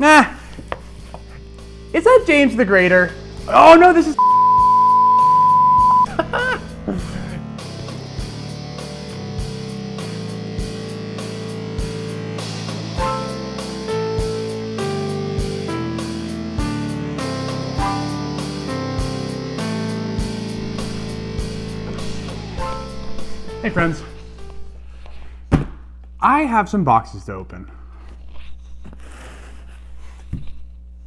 Nah. Is that James the Greater? Oh no, this is... Hey friends. I have some boxes to open.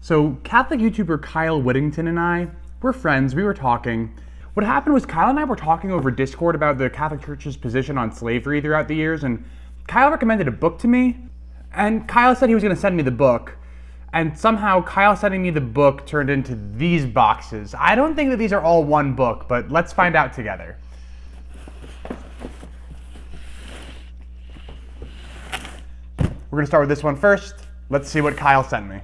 So Catholic YouTuber Kyle Whittington and I, we're friends, we were talking. What happened was Kyle and I were talking over Discord about the Catholic Church's position on slavery throughout the years, and Kyle recommended a book to me, and Kyle said he was gonna send me the book, and somehow Kyle sending me the book turned into these boxes. I don't think that these are all one book, but let's find out together. We're gonna start with this one first. Let's see what Kyle sent me.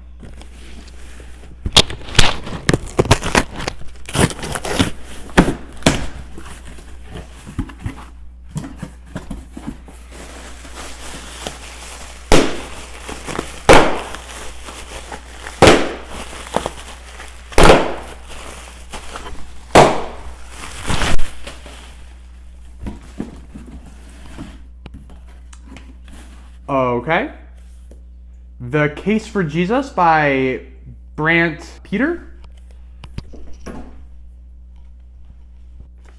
Okay. The Case for Jesus by Brant Peter.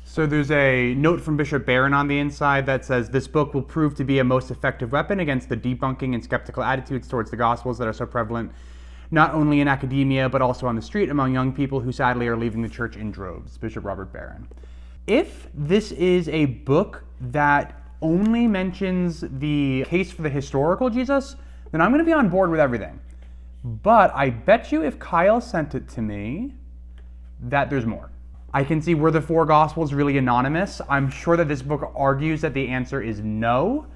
So there's a note from Bishop Barron on the inside that says, this book will prove to be a most effective weapon against the debunking and skeptical attitudes towards the Gospels that are so prevalent, not only in academia, but also on the street among young people who sadly are leaving the church in droves. Bishop Robert Barron. If this is a book that only mentions the case for the historical Jesus, then I'm going to be on board with everything. But I bet you if Kyle sent it to me, that there's more. I can see were the four Gospels really anonymous. I'm sure that this book argues that the answer is no.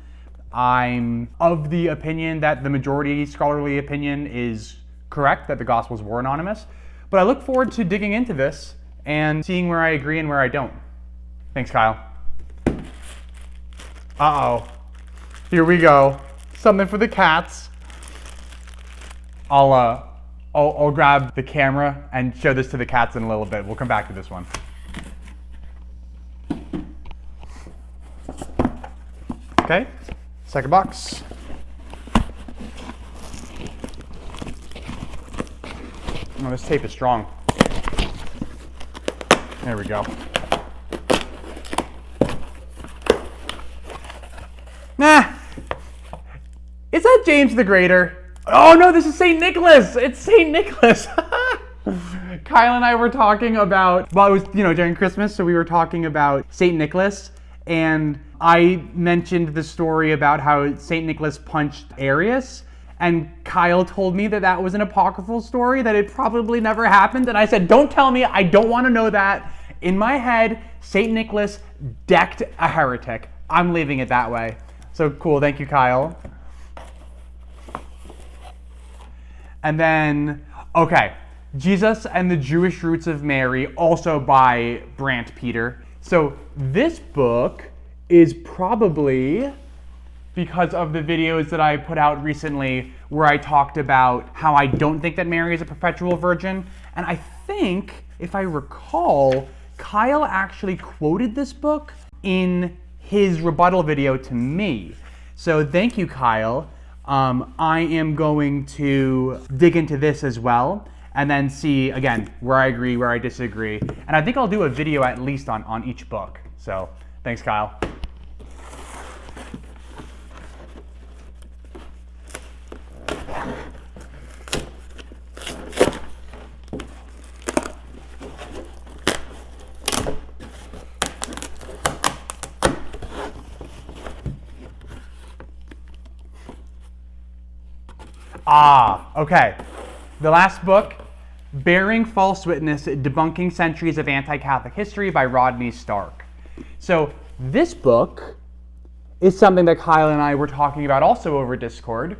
I'm of the opinion that the majority scholarly opinion is correct, that the Gospels were anonymous. But I look forward to digging into this and seeing where I agree and where I don't. Thanks, Kyle. Uh-oh. Here we go. Something for the cats. I'll grab the camera and show this to the cats in a little bit. We'll come back to this one. Okay, second box. Oh, this tape is strong. There we go. Nah. Is that James the Greater? Oh no, this is St. Nicholas! It's St. Nicholas! Kyle and I were talking about, well, it was, during Christmas, so we were talking about St. Nicholas, and I mentioned the story about how St. Nicholas punched Arius, and Kyle told me that that was an apocryphal story, that it probably never happened, and I said, don't tell me, I don't want to know that. In my head, St. Nicholas decked a heretic. I'm leaving it that way. So cool, thank you, Kyle. And then, okay, Jesus and the Jewish Roots of Mary, also by Brant Peter. So this book is probably because of the videos that I put out recently where I talked about how I don't think that Mary is a perpetual virgin. And I think, if I recall, Kyle actually quoted this book in his rebuttal video to me. So thank you, Kyle. I am going to dig into this as well and then see, again, where I agree, where I disagree. And I think I'll do a video at least on each book. So thanks, Kyle. Okay. The last book, Bearing False Witness, Debunking Centuries of Anti-Catholic History by Rodney Stark. So this book is something that Kyle and I were talking about also over Discord,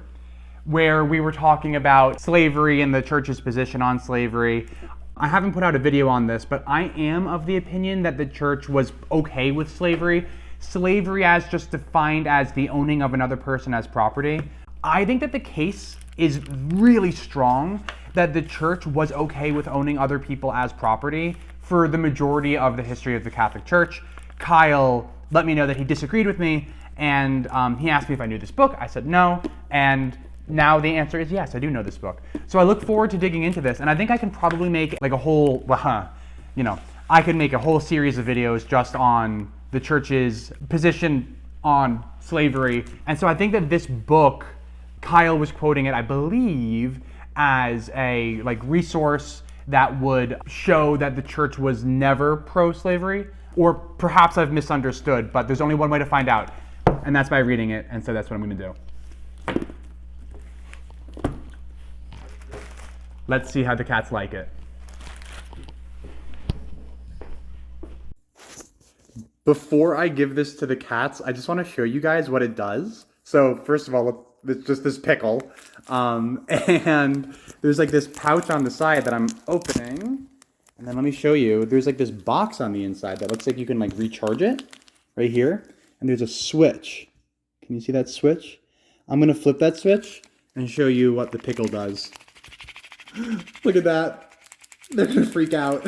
where we were talking about slavery and the church's position on slavery. I haven't put out a video on this, but I am of the opinion that the church was okay with slavery. Slavery as just defined as the owning of another person as property. I think that the case is really strong that the church was okay with owning other people as property for the majority of the history of the Catholic Church. Kyle let me know that he disagreed with me, and he asked me if I knew this book. I said no, and now the answer is yes, I do know this book. So I look forward to digging into this, and I think I can probably make like a whole, I could make a whole series of videos just on the church's position on slavery. And so I think that this book, Kyle was quoting it, I believe, as a resource that would show that the church was never pro-slavery, or perhaps I've misunderstood, but there's only one way to find out, and that's by reading it, and so that's what I'm gonna do. Let's see how the cats like it. Before I give this to the cats, I just want to show you guys what it does. So first of all, it's just this pickle. And there's like this pouch on the side that I'm opening. And then let me show you. There's like this box on the inside that looks like you can like recharge it right here. And there's a switch. Can you see that switch? I'm going to flip that switch and show you what the pickle does. Look at that. They're going to freak out.